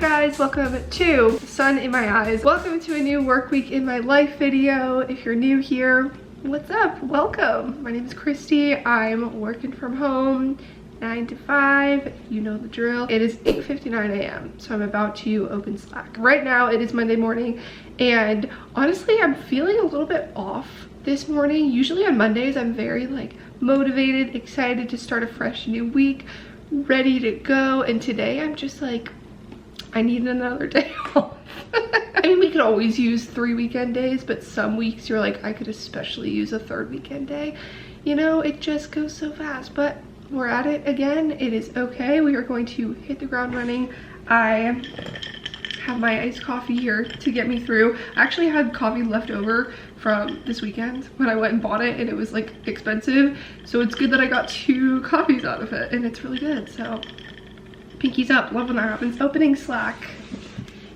guys? Welcome to Sun in My Eyes. Welcome to a new work week in my life video. If you're new here, what's up? Welcome. My name is Kristee. I'm working from home 9 to 5. You know the drill. It is 8:59 a.m. so I'm about to open Slack. Right now it is Monday morning and honestly I'm feeling a little bit off this morning. Usually on Mondays I'm very like motivated, excited to start a fresh new week, ready to go, and today I'm just like, I need another day off. I mean, we could always use 3 weekend days, but some weeks you're like, I could especially use a 3rd weekend day. You know, it just goes so fast, but we're at it again. It is okay. We are going to hit the ground running. I have my iced coffee here to get me through. I actually had coffee left over from this weekend when I went and bought it, and it was like expensive, so it's good that I got 2 coffees out of it, and it's really good. So pinkies up, love when that happens. Opening Slack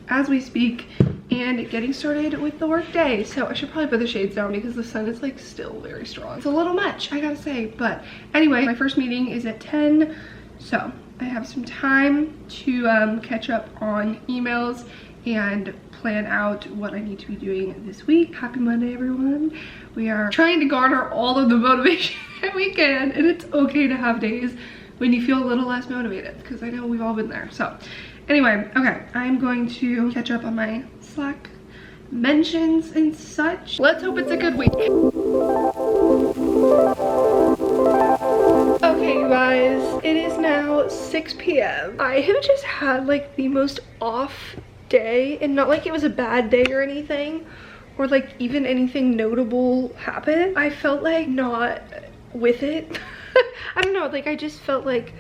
as we speak and getting started with the work day. So I should probably put the shades down because the sun is like still very strong. It's a little much, I gotta say, but anyway, my first meeting is at 10, so I have some time to catch up on emails and plan out what I need to be doing this week. Happy Monday, everyone. We are trying to garner all of the motivation that we can, and it's okay to have days when you feel a little less motivated, because I know we've all been there. So anyway, okay, I'm going to catch up on my Slack mentions and such. Let's hope it's a good week. Okay, you guys, it is now 6 p.m. I have just had like the most off day, and not like it was a bad day or anything, or like even anything notable happened. I felt like not with it. I don't know, like I just felt like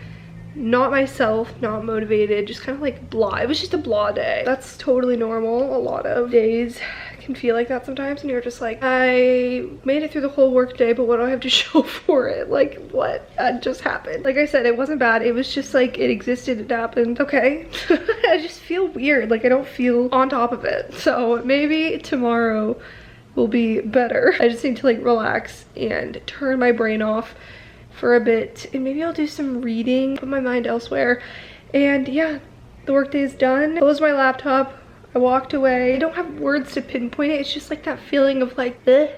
not myself, not motivated, just kind of like blah. It was just a blah day. That's totally normal. A lot of days can feel like that sometimes, and you're just like, I made it through the whole work day, but what do I have to show for it? Like, what just happened? Like I said, it wasn't bad. It was just like, it existed, it happened. Okay. I just feel weird. Like I don't feel on top of it. So maybe tomorrow will be better. I just need to like relax and turn my brain off for a bit, and maybe I'll do some reading, put my mind elsewhere. And yeah, the workday is done. Closed my laptop, I walked away. I don't have words to pinpoint it. It's just like that feeling of like, eh.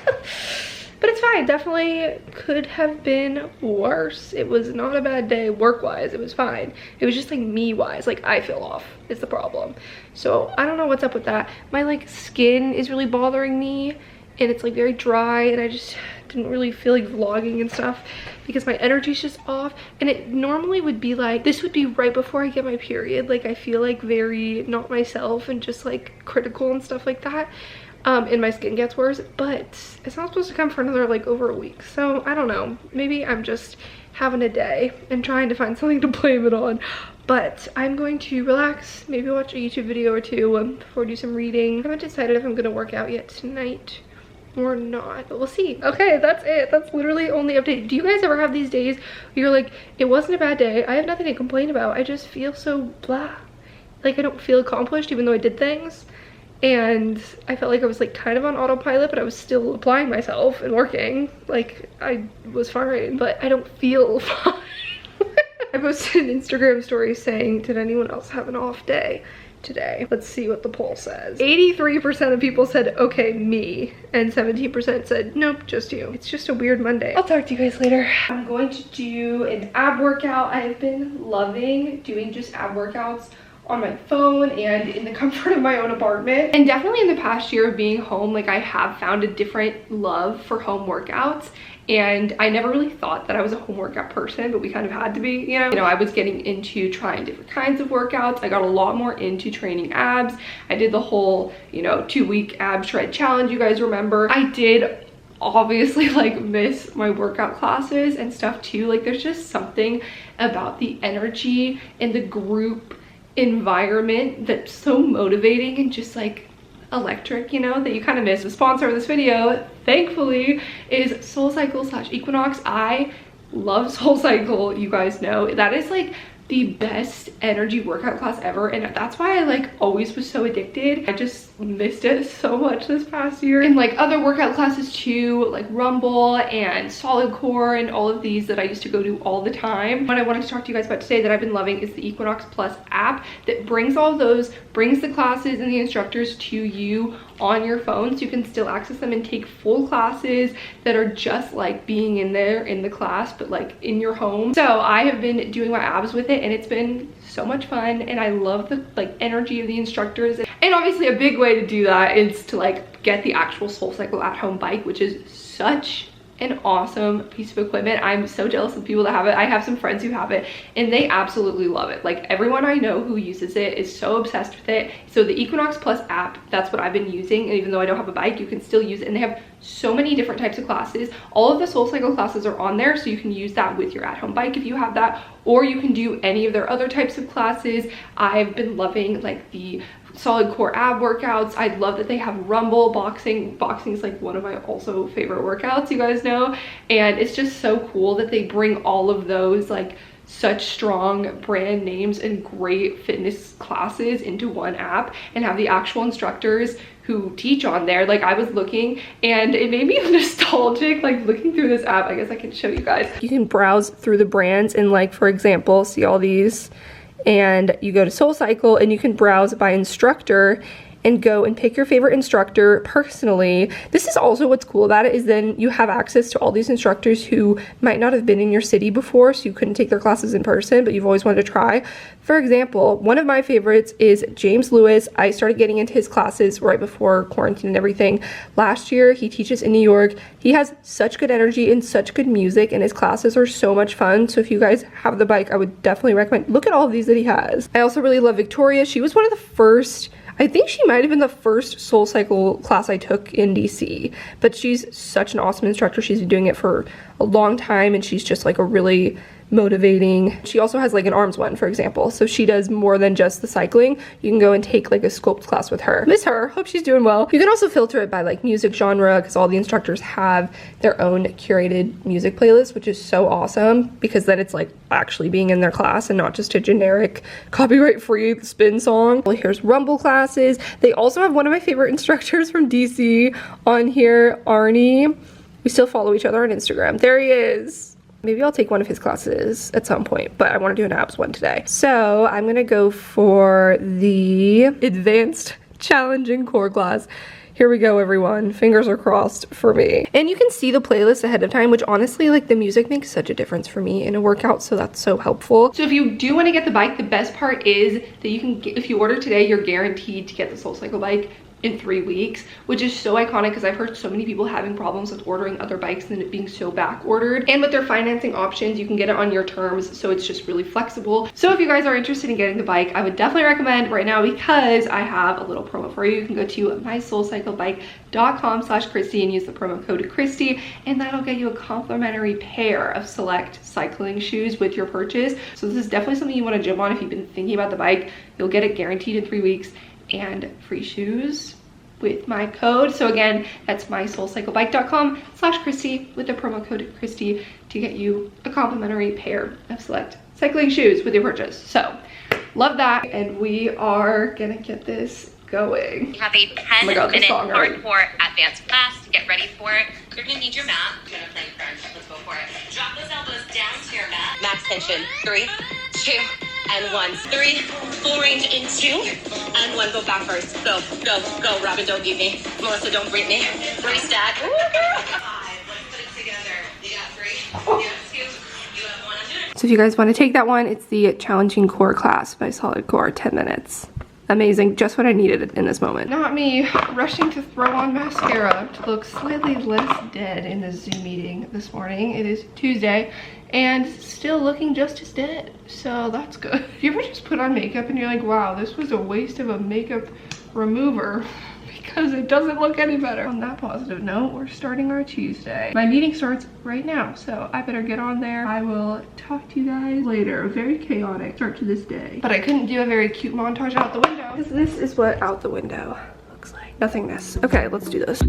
But it's fine. Definitely could have been worse. It was not a bad day work-wise. It was fine. It was just like me-wise. Like I feel off is the problem. So I don't know what's up with that. My like skin is really bothering me, and it's like very dry, and I just didn't really feel like vlogging and stuff because my energy's just off. And it normally would be like, this would be right before I get my period. Like I feel like very not myself and just like critical and stuff like that. And my skin gets worse, but it's not supposed to come for another like over a week. So I don't know, maybe I'm just having a day and trying to find something to blame it on. But I'm going to relax, maybe watch a YouTube video or 2 before I do some reading. I haven't decided if I'm gonna work out yet tonight or not, but we'll see. Okay, that's it. That's literally only update. Do you guys ever have these days where you're like, it wasn't a bad day, I have nothing to complain about, I just feel so blah, like I don't feel accomplished even though I did things? And I felt like I was like kind of on autopilot, but I was still applying myself and working, like I was fine, but I don't feel fine. I posted an Instagram story saying, did anyone else have an off day today? Let's see what the poll says. 83% of people said, okay, me, and 17% said, nope, just you. It's just a weird Monday. I'll talk to you guys later. I'm going to do an ab workout. I have been loving doing just ab workouts on my phone and in the comfort of my own apartment. And definitely in the past year of being home, like I have found a different love for home workouts. And I never really thought that I was a home workout person, but we kind of had to be, you know. I was getting into trying different kinds of workouts. I got a lot more into training abs. I did the whole, you know, 2-week ab shred challenge, you guys remember. I did obviously like miss my workout classes and stuff too. Like there's just something about the energy in the group environment that's so motivating and just like electric, you know, that you kind of miss. The sponsor of this video, thankfully, is SoulCycle/Equinox. I love SoulCycle, you guys know. That is like the best energy workout class ever, and that's why I like always was so addicted. I just missed it so much this past year. And like other workout classes too, like Rumble and Solid Core and all of these that I used to go to all the time. What I wanted to talk to you guys about today that I've been loving is the Equinox Plus app that brings all of those, brings the classes and the instructors to you on your phone, so you can still access them and take full classes that are just like being in there in the class, but like in your home. So I have been doing my abs with it, and it's been so much fun, and I love the like energy of the instructors. And obviously a big way to do that is to like get the actual SoulCycle at home bike, which is such an awesome piece of equipment. I'm so jealous of people that have it. I have some friends who have it and they absolutely love it. Like everyone I know who uses it is so obsessed with it. So the Equinox Plus app, that's what I've been using, and even though I don't have a bike, you can still use it, and they have so many different types of classes. All of the SoulCycle classes are on there, so you can use that with your at-home bike if you have that, or you can do any of their other types of classes. I've been loving like the Solid Core ab workouts. I love that they have Rumble. Boxing is like one of my also favorite workouts, you guys know, and it's just so cool that they bring all of those like such strong brand names and great fitness classes into one app and have the actual instructors who teach on there. Like I was looking and it made me nostalgic, like looking through this app. I guess I can show you guys. You can browse through the brands and like, for example, see all these, and you go to SoulCycle and you can browse by instructor and go and pick your favorite instructor personally. This is also what's cool about it, is then you have access to all these instructors who might not have been in your city before, so you couldn't take their classes in person, but you've always wanted to try. For example, one of my favorites is James Lewis. I started getting into his classes right before quarantine and everything last year. He teaches in New York. He has such good energy and such good music, and his classes are so much fun. So if you guys have the bike, I would definitely recommend. Look at all of these that he has. I also really love Victoria. She was one of the first, I think she might have been the first SoulCycle class I took in DC, but she's such an awesome instructor. She's been doing it for a long time, and she's just like a really motivating. She also has like an arms one, for example, so she does more than just the cycling. You can go and take like a sculpt class with her. Miss her, hope she's doing well. You can also filter it by like music genre, because all the instructors have their own curated music playlist, which is so awesome, because then it's like actually being in their class and not just a generic copyright free spin song. Well, here's Rumble classes. They also have one of my favorite instructors from DC on here, Arnie. We still follow each other on Instagram. There he is. Maybe I'll take one of his classes at some point, but I want to do an abs one today. So I'm gonna go for the advanced challenging core class. Here we go, everyone. Fingers are crossed for me. And you can see the playlist ahead of time, which honestly, like the music makes such a difference for me in a workout, so that's so helpful. So if you do want to get the bike, the best part is that you can get, if you order today, you're guaranteed to get the SoulCycle bike in 3 weeks, which is so iconic, because I've heard so many people having problems with ordering other bikes and it being so back ordered. And with their financing options, you can get it on your terms, so it's just really flexible. So if you guys are interested in getting the bike, I would definitely recommend right now, because I have a little promo for you. You can go to mysoulcyclebike.com/Kristee and use the promo code Kristee, and that'll get you a complimentary pair of select cycling shoes with your purchase. So this is definitely something you want to jump on if you've been thinking about the bike. You'll get it guaranteed in 3 weeks, and free shoes with my code. So again, that's mysoulcyclebike.com/Kristee with the promo code Kristee to get you a complimentary pair of select cycling shoes with your purchase. So love that, and we are gonna get this going. We have a 10-minute hardcore advanced class to get ready for it. You're gonna need your mat. You're gonna plank crunch. Let's go for it. Drop those elbows down to your mat. Max tension. 3, 2, and 1. 3, full range in 2, and 1. Go back first. Go, go, go. Robin, don't leave me. Melissa, don't break me. Brace that. 5. Let's put it together. You got 3. You got 2. You have 1. So if you guys want to take that one, it's the challenging core class by Solid Core, 10 minutes. Amazing, just what I needed in this moment. Not me rushing to throw on mascara to look slightly less dead in the Zoom meeting this morning. It is Tuesday and still looking just as dead, so that's good. You ever just put on makeup and you're like, wow, this was a waste of a makeup remover, because it doesn't look any better. On that positive note, we're starting our Tuesday. My meeting starts right now, so I better get on there. I will talk to you guys later. A very chaotic start to this day. But I couldn't do a very cute montage out the window, because this is what out the window looks like. Nothingness. Okay, let's do this.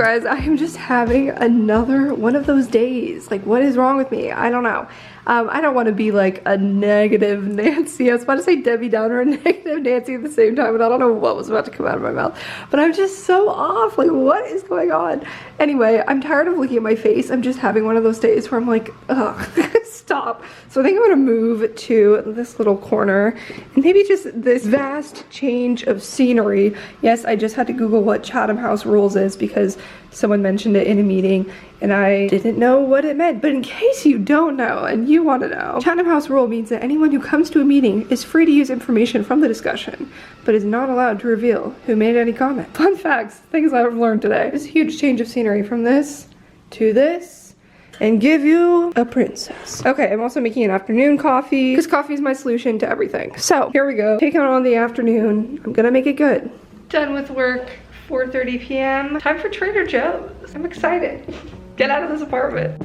Guys, I am just having another one of those days. Like, what is wrong with me? I don't know. I don't want to be like a negative Nancy. I was about to say Debbie Downer and negative Nancy at the same time, and I don't know what was about to come out of my mouth. But I'm just so off. Like, what is going on? Anyway, I'm tired of looking at my face. I'm just having one of those days where I'm like, ugh, stop. So I think I'm gonna move to this little corner and maybe just this vast change of scenery. Yes, I just had to Google what Chatham House Rules is because someone mentioned it in a meeting and I didn't know what it meant. But in case you don't know and you want to know, Chatham House Rule means that anyone who comes to a meeting is free to use information from the discussion, but is not allowed to reveal who made any comment. Fun facts, things I've learned today. This huge change of scenery from this to this, and give you a princess. Okay, I'm also making an afternoon coffee because coffee is my solution to everything. So here we go, taking on the afternoon. I'm gonna make it good. Done with work, 4:30 p.m. Time for Trader Joe's. I'm excited. Get out of this apartment.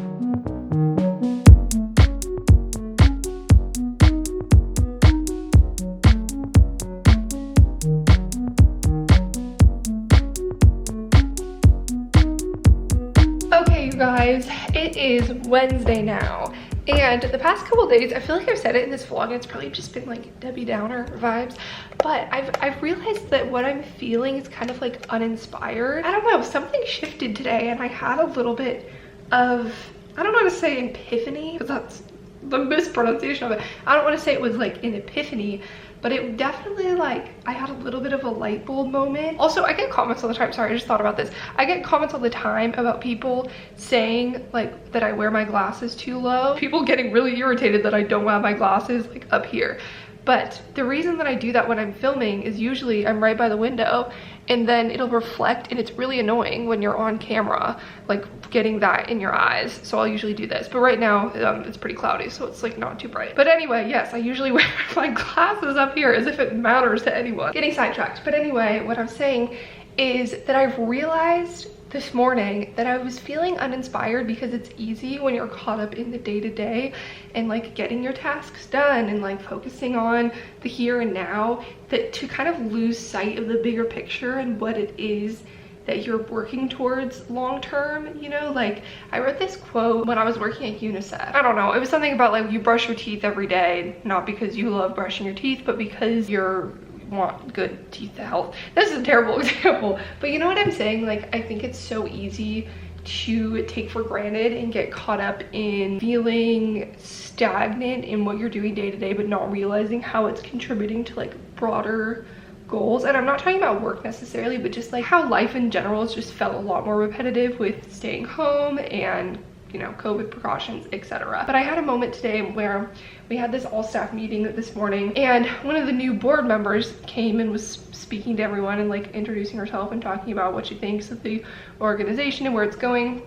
Okay, you guys, it is Wednesday now. And the past couple days, I feel like I've said it in this vlog, and it's probably just been like Debbie Downer vibes, but I've realized that what I'm feeling is kind of like uninspired. I don't know, something shifted today and I had a little bit of, I don't want to say epiphany, because that's the mispronunciation of it. I don't want to say it was like an epiphany, but it definitely, like, I had a little bit of a light bulb moment. Also, I get comments all the time, sorry, I just thought about this. I get comments all the time about people saying like that I wear my glasses too low. People getting really irritated that I don't have my glasses like up here. But the reason that I do that when I'm filming is usually I'm right by the window and then it'll reflect, and it's really annoying when you're on camera, like getting that in your eyes. So I'll usually do this, but right now it's pretty cloudy, so it's like not too bright. But anyway, yes, I usually wear my glasses up here as if it matters to anyone. Getting sidetracked. But anyway, what I'm saying is that I've realized this morning that I was feeling uninspired because it's easy when you're caught up in the day-to-day and like getting your tasks done and like focusing on the here and now, that to kind of lose sight of the bigger picture and what it is that you're working towards long term. You know, like I wrote this quote when I was working at UNICEF. I don't know, it was something about like you brush your teeth every day, not because you love brushing your teeth, but because you're want good teeth health. This is a terrible example, but you know what I'm saying? Like, I think it's so easy to take for granted and get caught up in feeling stagnant in what you're doing day to day, but not realizing how it's contributing to like broader goals. And I'm not talking about work necessarily, but just like how life in general has just felt a lot more repetitive with staying home and, you know, COVID precautions, etc. But I had a moment today where we had this all staff meeting this morning, and one of the new board members came and was speaking to everyone and like introducing herself and talking about what she thinks of the organization and where it's going.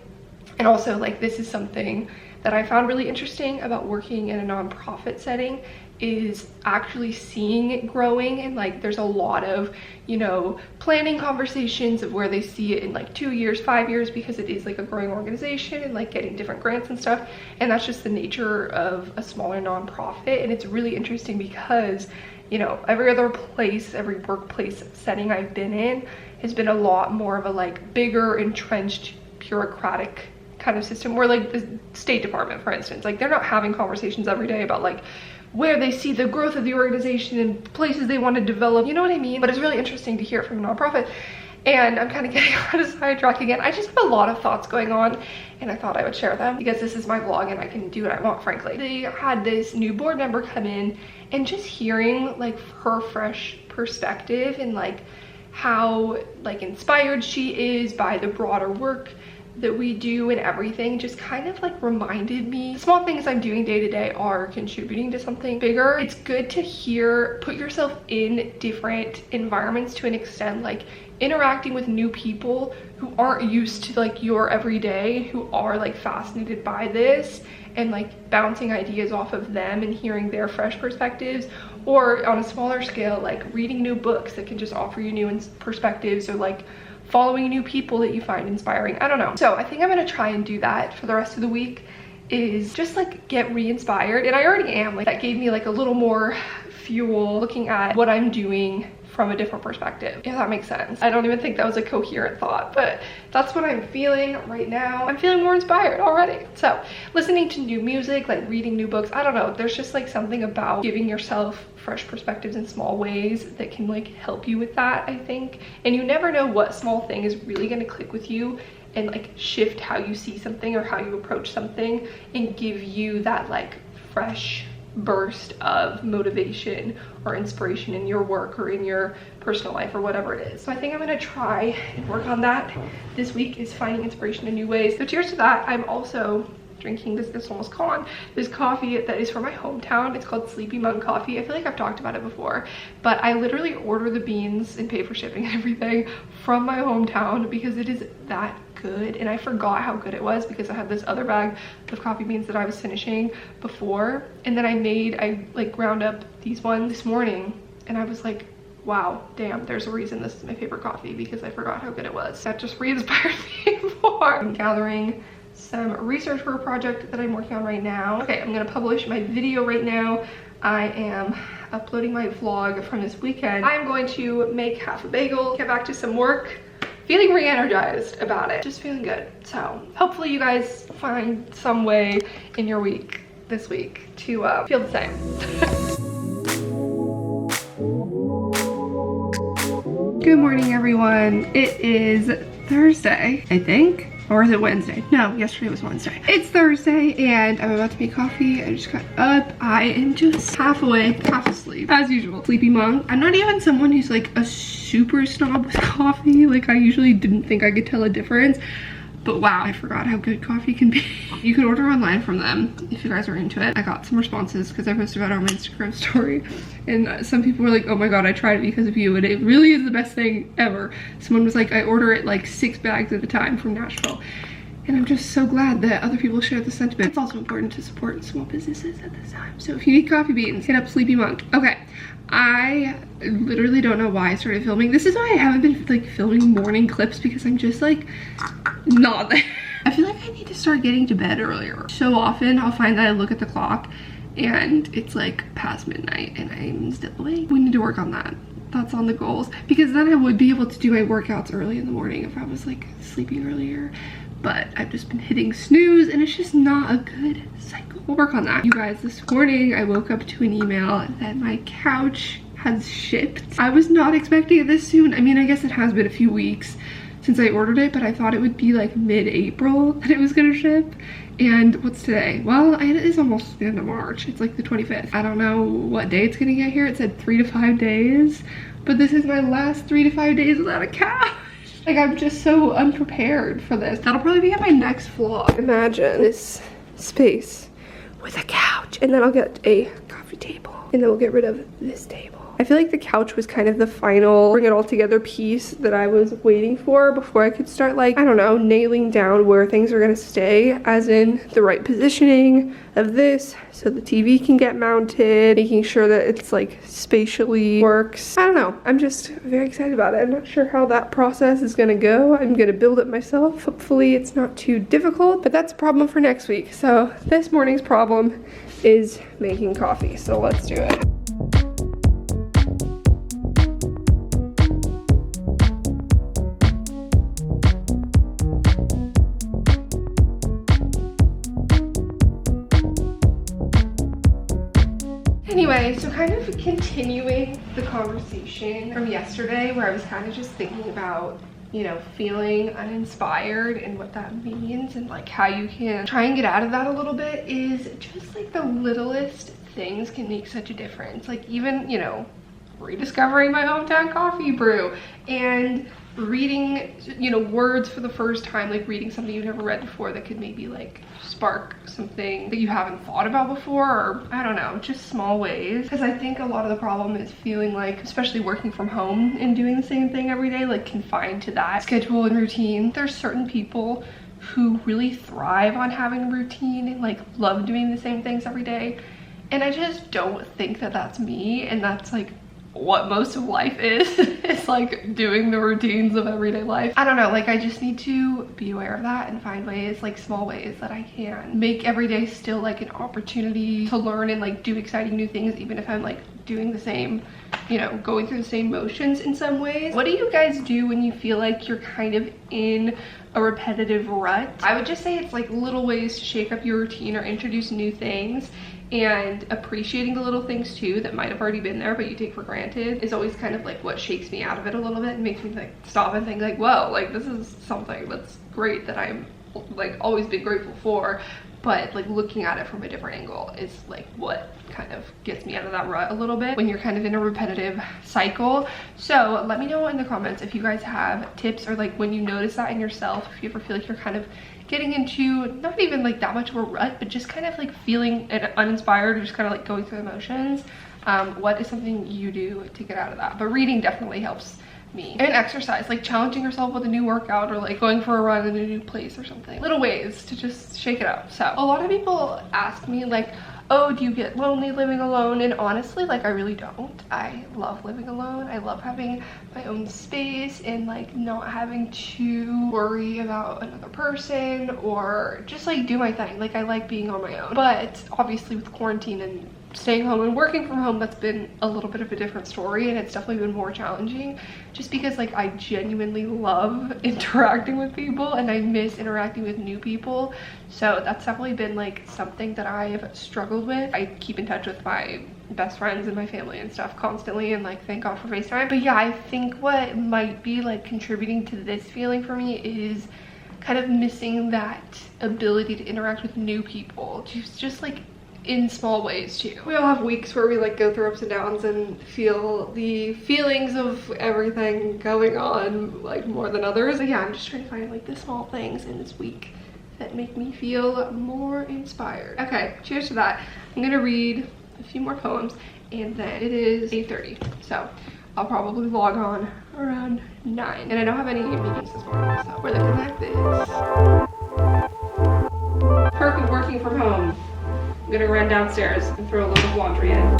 And also, like, this is something that I found really interesting about working in a nonprofit setting, is actually seeing it growing. And like there's a lot of, you know, planning conversations of where they see it in like 2 years, 5 years, because it is like a growing organization and like getting different grants and stuff. And that's just the nature of a smaller nonprofit. And it's really interesting because, you know, every other place, every workplace setting I've been in has been a lot more of a like bigger entrenched bureaucratic kind of system, where like the State Department, for instance, like they're not having conversations every day about like where they see the growth of the organization and places they want to develop, you know what I mean? But it's really interesting to hear it from a nonprofit. And I'm kind of getting on a sidetrack again. I just have a lot of thoughts going on, and I thought I would share them because this is my vlog and I can do what I want, frankly. They had this new board member come in, and just hearing like her fresh perspective and like how like inspired she is by the broader work that we do and everything just kind of like reminded me the small things I'm doing day to day are contributing to something bigger. It's good to put yourself in different environments to an extent, like interacting with new people who aren't used to like your everyday, who are like fascinated by this, and like bouncing ideas off of them and hearing their fresh perspectives. Or on a smaller scale, like reading new books that can just offer you new perspectives, or like following new people that you find inspiring. I don't know. So I think I'm gonna try and do that for the rest of the week, is just like get re-inspired. And I already am. Like that gave me like a little more fuel looking at what I'm doing from a different perspective, if that makes sense. I don't even think that was a coherent thought, but that's what I'm feeling right now. I'm feeling more inspired already. So listening to new music, like reading new books, I don't know, there's just like something about giving yourself fresh perspectives in small ways that can like help you with that, I think. And you never know what small thing is really going to click with you and like shift how you see something or how you approach something and give you that like fresh burst of motivation or inspiration in your work or in your personal life or whatever it is. So I think I'm gonna try and work on that this week, is finding inspiration in new ways. So cheers to that. I'm also drinking this almost gone, this coffee that is from my hometown. It's called Sleepy Monk coffee. I feel like I've talked about it before, but I literally order the beans and pay for shipping and everything from my hometown because it is that good. And I forgot how good it was because I had this other bag of coffee beans that I was finishing before, and then I like ground up these ones this morning and I was like, wow, damn, there's a reason this is my favorite coffee, because I forgot how good it was. That just re-inspired me more. I'm gathering some research for a project that I'm working on right now. Okay, I'm gonna publish my video right now. I am uploading my vlog from this weekend. I'm going to make half a bagel, get back to some work, feeling re-energized about it, just feeling good. So hopefully you guys find some way in your week this week to feel the same. Good morning, everyone. It is Thursday, I think. Or is it Wednesday? No, yesterday was Wednesday. It's Thursday and I'm about to make coffee. I just got up. I am just half awake, half asleep, as usual. Sleepy Monk. I'm not even someone who's like a super snob with coffee. Like I usually didn't think I could tell a difference. But wow, I forgot how good coffee can be. You can order online from them if you guys are into it. I got some responses because I posted about it on my Instagram story. And some people were like, oh my god, I tried it because of you. And it really is the best thing ever. Someone was like, I order it like 6 bags at a time from Nashville. And I'm just so glad that other people share the sentiment. It's also important to support small businesses at this time. So if you need coffee beans, hit up Sleepy Monk. Okay, I literally don't know why I started filming. This is why I haven't been like filming morning clips, because I'm just like not there. I feel like I need to start getting to bed earlier. So often I'll find that I look at the clock and it's like past midnight and I'm still awake. We need to work on that. That's on the goals, because then I would be able to do my workouts early in the morning if I was like sleeping earlier. But I've just been hitting snooze and it's just not a good cycle. We'll work on that. You guys, this morning I woke up to an email that my couch has shipped. I was not expecting it this soon. I mean, I guess it has been a few weeks since I ordered it, but I thought it would be like mid-April that it was gonna ship. And what's today? Well, it is almost the end of March. It's like the 25th. I don't know what day it's gonna get here. It said 3 to 5 days, but this is my last 3 to 5 days without a couch. Like, I'm just so unprepared for this. That'll probably be in my next vlog. Imagine this space with a couch, and then I'll get a coffee table, and then we'll get rid of this table. I feel like the couch was kind of the final bring it all together piece that I was waiting for before I could start, like, I don't know, nailing down where things are gonna stay, as in the right positioning of this so the TV can get mounted, making sure that it's like spatially works. I don't know, I'm just very excited about it. I'm not sure how that process is gonna go. I'm gonna build it myself. Hopefully it's not too difficult, but that's a problem for next week. So this morning's problem is making coffee, so let's do it. Anyway, so kind of continuing the conversation from yesterday where I was kind of just thinking about, you know, feeling uninspired and what that means and like how you can try and get out of that a little bit, is just like the littlest things can make such a difference. Like even, you know, rediscovering my hometown coffee brew and reading, you know, words for the first time, like reading something you've never read before that could maybe like spark something that you haven't thought about before, or I don't know, just small ways. Because I think a lot of the problem is feeling like, especially working from home and doing the same thing every day, like confined to that schedule and routine. There's certain people who really thrive on having a routine and like love doing the same things every day, and I just don't think that that's me, and that's like what most of life is. It's like doing the routines of everyday life. I don't know, like I just need to be aware of that and find ways, like small ways that I can make every day still like an opportunity to learn and like do exciting new things, even if I'm like doing the same, you know, going through the same motions in some ways. What do you guys do when you feel like you're kind of in a repetitive rut? I would just say it's like little ways to shake up your routine or introduce new things, and appreciating the little things too that might have already been there but you take for granted is always kind of like what shakes me out of it a little bit and makes me like stop and think like, whoa, like this is something that's great that I'm like always been grateful for. But like looking at it from a different angle is like what kind of gets me out of that rut a little bit when you're kind of in a repetitive cycle. So let me know in the comments if you guys have tips, or like when you notice that in yourself, if you ever feel like you're kind of getting into not even like that much of a rut, but just kind of like feeling uninspired or just kind of like going through the motions. What is something you do to get out of that? But reading definitely helps me. And exercise, like challenging yourself with a new workout or like going for a run in a new place or something. Little ways to just shake it up. So a lot of people ask me like, oh, do you get lonely living alone? And honestly, like I really don't. I love living alone. I love having my own space and like not having to worry about another person or just like do my thing. Like I like being on my own. But obviously with quarantine and staying home and working from home, that's been a little bit of a different story, and it's definitely been more challenging just because like I genuinely love interacting with people and I miss interacting with new people. So that's definitely been like something that I've struggled with. I keep in touch with my best friends and my family and stuff constantly, and like thank God for FaceTime. But yeah, I think what might be like contributing to this feeling for me is kind of missing that ability to interact with new people, just like in small ways too. We all have weeks where we like go through ups and downs and feel the feelings of everything going on like more than others. But yeah, I'm just trying to find like the small things in this week that make me feel more inspired. Okay, cheers to that. I'm gonna read a few more poems and then it is 8:30, so I'll probably log on around 9. And I don't have any meetings this morning, so we're looking like this. Perk of working from home. I'm gonna run downstairs and throw a load of laundry in.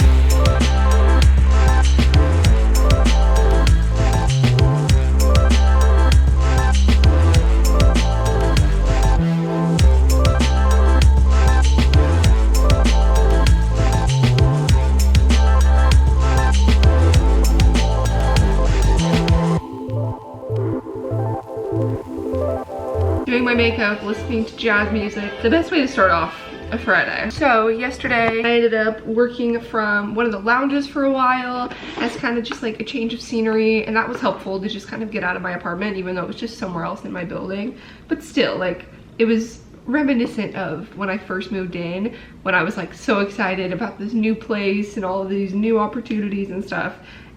Doing my makeup, listening to jazz music. The best way to start off a Friday. So yesterday I ended up working from one of the lounges for a while as kind of just like a change of scenery, and that was helpful to just kind of get out of my apartment, even though it was just somewhere else in my building. But still, like it was reminiscent of when I first moved in, when I was like so excited about this new place and all of these new opportunities and stuff,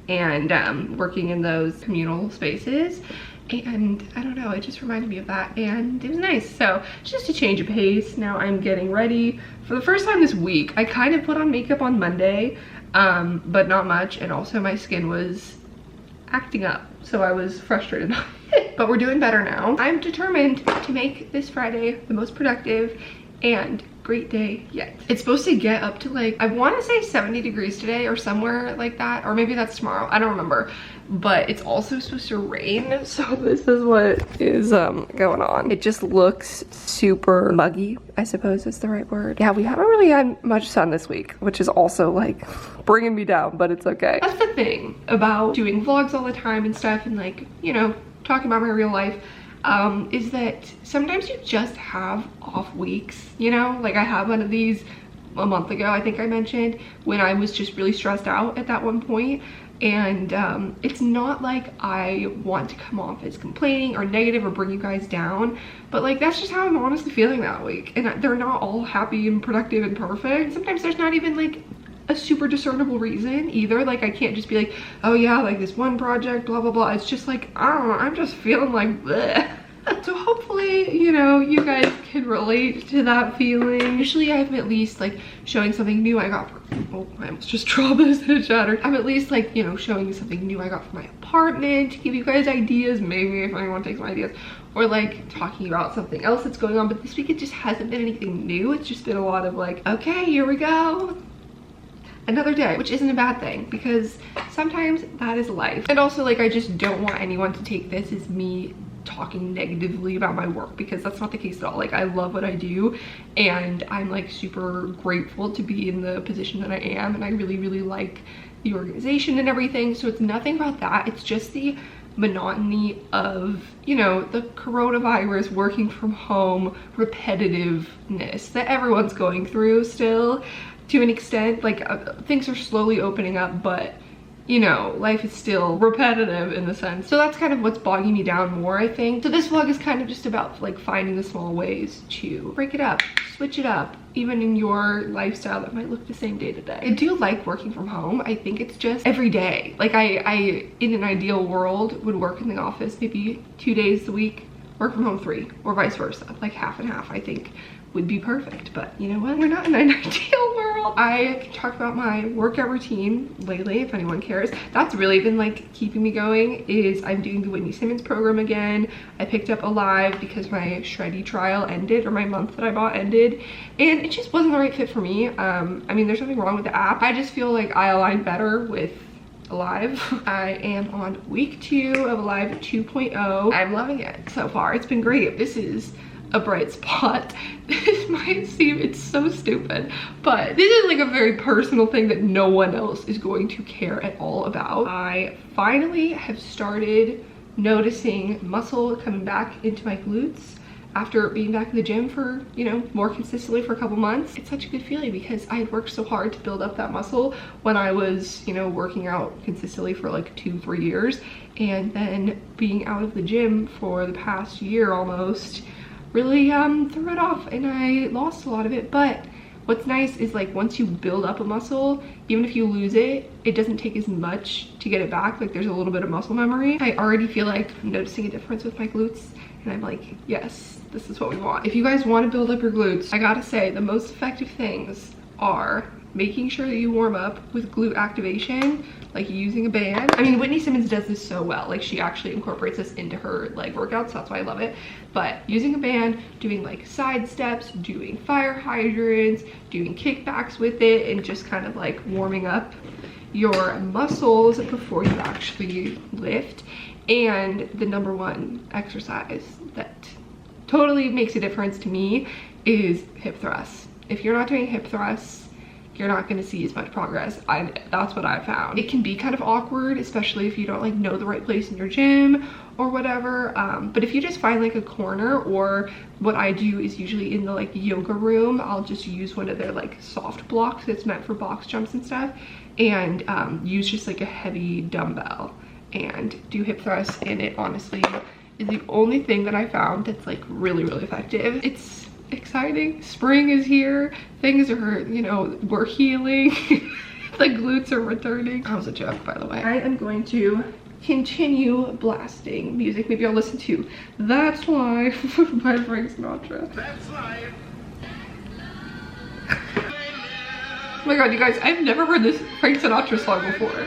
and working in those communal spaces. And I don't know, it just reminded me of that and it was nice. So just a change of pace. Now I'm getting ready for the first time this week. I kind of put on makeup on Monday, but not much, and also my skin was acting up, so I was frustrated. But we're doing better now. I'm determined to make this Friday the most productive and great day yet. It's supposed to get up to like, I want to say 70 degrees today or somewhere like that, or maybe that's tomorrow, I don't remember. But it's also supposed to rain, so this is what is going on. It just looks super muggy, I suppose is the right word. Yeah, we haven't really had much sun this week, which is also like bringing me down, but it's okay. That's the thing about doing vlogs all the time and stuff, and like, you know, talking about my real life, is that sometimes you just have off weeks, you know? Like I had one of these a month ago, I think I mentioned, when I was just really stressed out at that one point. And it's not like I want to come off as complaining or negative or bring you guys down, but like that's just how I'm honestly feeling that week. And they're not all happy and productive and perfect. Sometimes there's not even like a super discernible reason either. Like I can't just be like, oh yeah, like this one project, blah blah blah. It's just like, I don't know, I'm just feeling like bleh. So hopefully, you know, you guys can relate to that feeling. Usually I'm at least like showing something new I got from, oh, I almost just dropped this and it shattered. I'm at least like, you know, showing you something new I got from my apartment to give you guys ideas, maybe if anyone takes my ideas, or like talking about something else that's going on. But this week it just hasn't been anything new. It's just been a lot of like, okay, here we go. another day, which isn't a bad thing because sometimes that is life. And also, like, I just don't want anyone to take this as me talking negatively about my work, because that's not the case at all. Like, I love what I do and I'm like super grateful to be in the position that I am, and I really, really like the organization and everything. So it's nothing about that. It's just the monotony of, you know, the coronavirus, working from home, repetitiveness that everyone's going through still to an extent. Like, things are slowly opening up, but you know, life is still repetitive in the sense. So that's kind of what's bogging me down more, I think. So this vlog is kind of just about like finding the small ways to break it up, switch it up, even in your lifestyle that might look the same day to day. I do like working from home. I think it's just every day. Like I in an ideal world would work in the office maybe 2 days a week, work from home 3, or vice versa. Like half and half, I think would be perfect. But you know what, we're not in an ideal world. I can talk about my workout routine lately if anyone cares. That's really been like keeping me going. Is I'm doing the Whitney Simmons program again. I picked up Alive because my Shreddy trial ended, or my month that I bought ended, and it just wasn't the right fit for me. I mean, there's nothing wrong with the app. I just feel like I align better with Alive. I am on week 2 of Alive 2.0. I'm loving it so far. It's been great. This is a bright spot. This might seem, it's so stupid, but this is like a very personal thing that no one else is going to care at all about. I finally have started noticing muscle coming back into my glutes after being back in the gym for, you know, more consistently for a couple months. It's such a good feeling because I had worked so hard to build up that muscle when I was, you know, working out consistently for like 2-3 years, and then being out of the gym for the past year almost really threw it off and I lost a lot of it. But what's nice is like once you build up a muscle, even if you lose it, it doesn't take as much to get it back. Like there's a little bit of muscle memory. I already feel like I'm noticing a difference with my glutes, and I'm like, yes, this is what we want. If you guys want to build up your glutes, I gotta say the most effective things are making sure that you warm up with glute activation, like using a band. I mean, Whitney Simmons does this so well. Like she actually incorporates this into her leg workouts, so that's why I love it. But using a band, doing like side steps, doing fire hydrants, doing kickbacks with it, and just kind of like warming up your muscles before you actually lift. And the #1 exercise that totally makes a difference to me is hip thrusts. If you're not doing hip thrusts, you're not going to see as much progress. That's what I found. It can be kind of awkward, especially if you don't like know the right place in your gym or whatever. But if you just find like a corner, or what I do is usually in the like yoga room, I'll just use one of their like soft blocks that's meant for box jumps and stuff, and use just like a heavy dumbbell and do hip thrusts. And it honestly is the only thing that I found that's like really, really effective. It's exciting. Spring is here. Things are, you know, we're healing. The glutes are returning. That was a joke, by the way. I am going to continue blasting music. Maybe I'll listen to That's Life by Frank Sinatra. That's life. Oh my god, you guys, I've never heard this Frank Sinatra song before.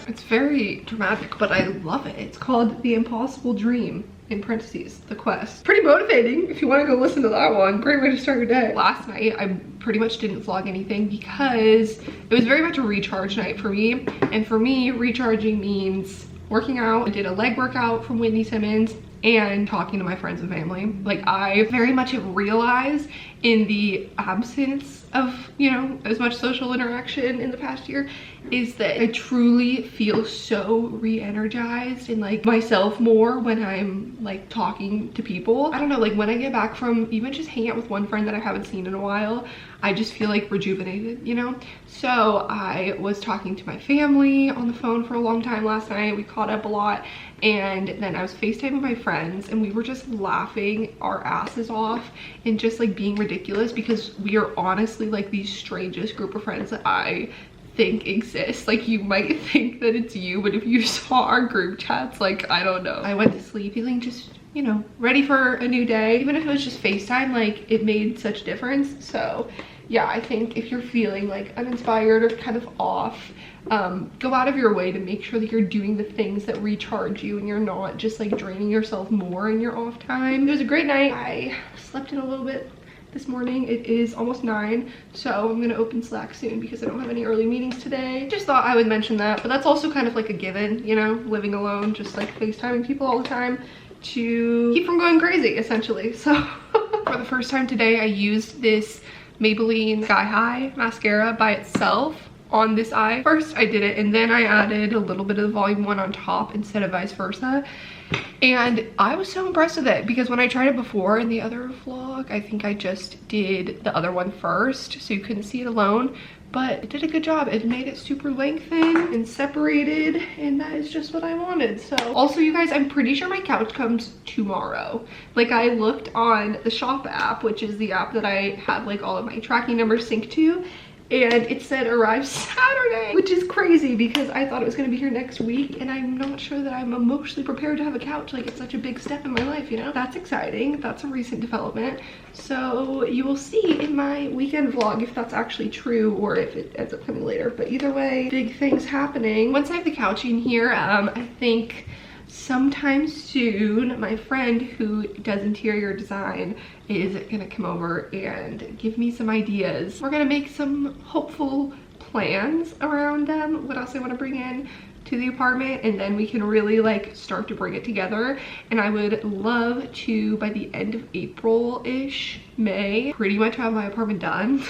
It's very dramatic, but I love it. It's called The Impossible Dream, in parentheses, The Quest. Pretty motivating if you want to go listen to that one. Great way to start your day. Last night, I pretty much didn't vlog anything because it was very much a recharge night for me. And for me, recharging means working out. I did a leg workout from Whitney Simmons and talking to my friends and family. Like, I very much have realized in the absence of, you know, as much social interaction in the past year, is that I truly feel so re-energized and like myself more when I'm like talking to people. I don't know, like when I get back from even just hanging out with one friend that I haven't seen in a while, I just feel like rejuvenated, you know? So I was talking to my family on the phone for a long time last night. We caught up a lot, and then I was FaceTiming my friends, and we were just laughing our asses off and just like being ridiculous, because we are honestly like the strangest group of friends that I think exists. Like, you might think that it's you, but if you saw our group chats, like, I don't know. I went to sleep feeling just, you know, ready for a new day. Even if it was just FaceTime, like, it made such a difference. So yeah, I think if you're feeling like uninspired or kind of off, go out of your way to make sure that you're doing the things that recharge you and you're not just like draining yourself more in your off time. It was a great night. I slept in a little bit this morning. It is almost 9, so I'm gonna open Slack soon because I don't have any early meetings today. Just thought I would mention that, but that's also kind of like a given, you know, living alone, just like FaceTiming people all the time to keep from going crazy, essentially. So for the first time today, I used this Maybelline Sky High mascara by itself on this eye. First I did it and then I added a little bit of the volume 1 on top instead of vice versa, and I was so impressed with it because when I tried it before in the other vlog, I think I just did the other one first so you couldn't see it alone, but it did a good job. It made it super lengthened and separated, and that is just what I wanted. So also, you guys, I'm pretty sure my couch comes tomorrow. Like, I looked on the Shop app, which is the app that I have like all of my tracking numbers synced to, and it said arrive Saturday, which is crazy because I thought it was gonna be here next week, and I'm not sure that I'm emotionally prepared to have a couch. Like, it's such a big step in my life, you know? That's exciting. That's a recent development. So you will see in my weekend vlog if that's actually true or if it ends up coming later. But either way, big things happening. Once I have the couch in here, I think sometime soon my friend who does interior design is gonna come over and give me some ideas. We're gonna make some hopeful plans around what else I want to bring in to the apartment, and then we can really like start to bring it together. And I would love to, by the end of April-ish, May, pretty much have my apartment done.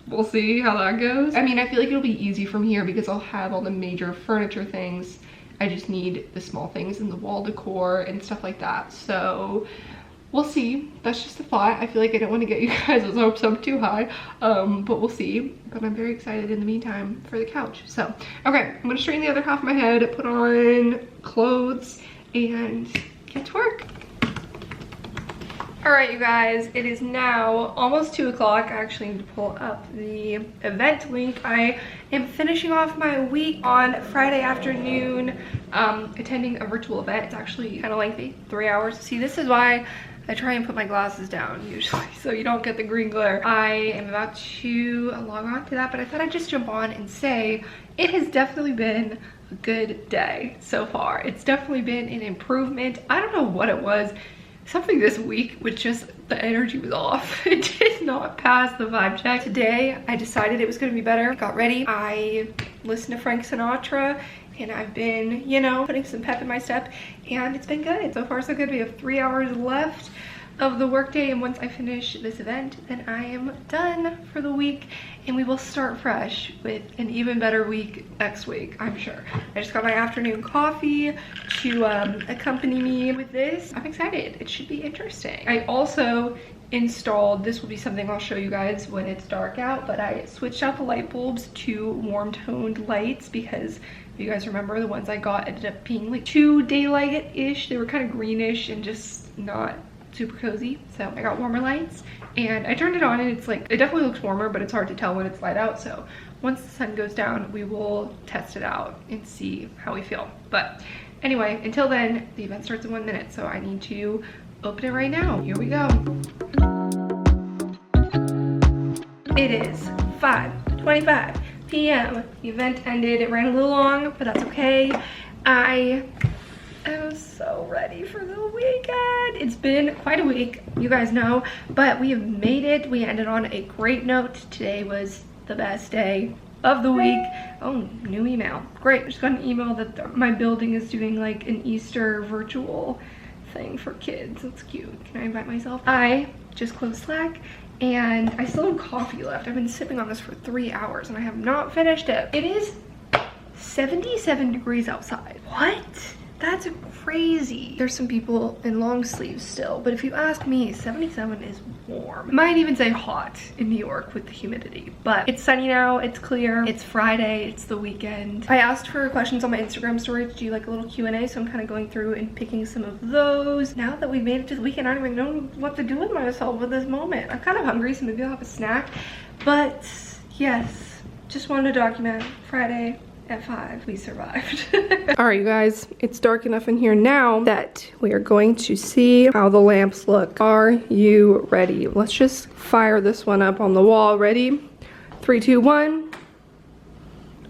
We'll see how that goes. I mean, I feel like it'll be easy from here because I'll have all the major furniture things. I just need the small things and the wall decor and stuff like that. So we'll see. That's just a thought. I feel like I don't want to get you guys' hopes up too high, but we'll see. But I'm very excited in the meantime for the couch. So, okay, I'm gonna straighten the other half of my head, put on clothes, and get to work. All right, you guys, it is now almost 2 o'clock. I actually need to pull up the event link. I am finishing off my week on Friday afternoon, attending a virtual event. It's actually kind of lengthy, 3 hours. See, this is why I try and put my glasses down usually so you don't get the green glare. I am about to log on to that, but I thought I'd just jump on and say it has definitely been a good day so far. It's definitely been an improvement. I don't know what it was. Something this week was just, the energy was off. It did not pass the vibe check. Today, I decided it was gonna be better. Got ready. I listened to Frank Sinatra, and I've been, you know, putting some pep in my step, and it's been good. So far, so good. We have 3 hours left of the workday, and once I finish this event, then I am done for the week, and we will start fresh with an even better week next week, I'm sure. I just got my afternoon coffee to accompany me with this. I'm excited. It should be interesting. I also installed, this will be something I'll show you guys when it's dark out, but I switched out the light bulbs to warm toned lights because if you guys remember, the ones I got ended up being like too daylight-ish. They were kind of greenish and just not super cozy. So I got warmer lights and I turned it on, and it's like, it definitely looks warmer, but it's hard to tell when it's light out. So once the sun goes down, we will test it out and see how we feel. But anyway, until then, the event starts in 1 minute, so I need to open it right now. Here we go. It is 5:25 p.m. The event ended. It ran a little long, but that's okay. I am so ready for the weekend. It's been quite a week, you guys know, but we have made it. We ended on a great note. Today was the best day of the week. Oh, new email. Great. I just got an email that my building is doing like an Easter virtual thing for kids. That's cute. Can I invite myself? I just closed Slack, and I still have coffee left. I've been sipping on this for 3 hours and I have not finished it. It is 77 degrees outside. What? That's crazy. There's some people in long sleeves still, but if you ask me, 77 is warm. Might even say hot in New York with the humidity, but it's sunny now, it's clear, it's Friday, it's the weekend. I asked for questions on my Instagram story to do like a little Q&A, so I'm kind of going through and picking some of those. Now that we've made it to the weekend, I don't even know what to do with myself at this moment. I'm kind of hungry, so maybe I'll have a snack, but yes, just wanted to document Friday at 5, we survived. All right, you guys, it's dark enough in here now that we are going to see how the lamps look. Are you ready? Let's just fire this one up on the wall. Ready? 3, 2, 1.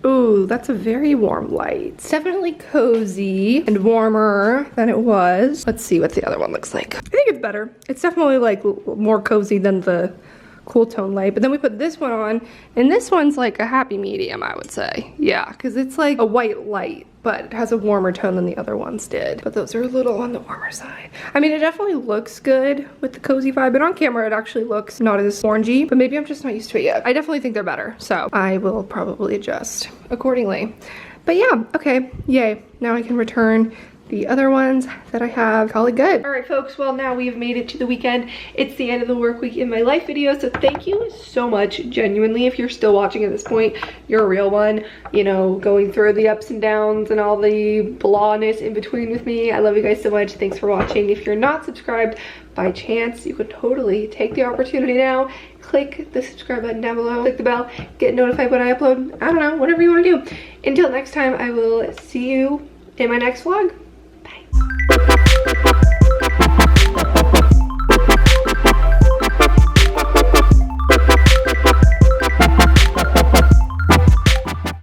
Ooh, that's a very warm light. It's definitely cozy and warmer than it was. Let's see what the other one looks like. I think it's better. It's definitely like more cozy than the cool tone light. But then we put this one on, and this one's like a happy medium, I would say. Yeah, because it's like a white light, but it has a warmer tone than the other ones did. But those are a little on the warmer side. I mean, it definitely looks good with the cozy vibe, but on camera it actually looks not as orangey, but maybe I'm just not used to it yet. I definitely think they're better, so I will probably adjust accordingly. But yeah, okay, yay. Now I can return the other ones that I have. Call it good. All right, folks, well, now we have made it to the weekend. It's the end of the work week in my life video, so thank you so much, genuinely. If you're still watching at this point, you're a real one, you know, going through the ups and downs and all the blahness in between with me. I love you guys so much. Thanks for watching. If you're not subscribed by chance, you could totally take the opportunity now. Click the subscribe button down below, click the bell, get notified when I upload. I don't know, whatever you want to do. Until next time, I will see you in my next vlog. Bye.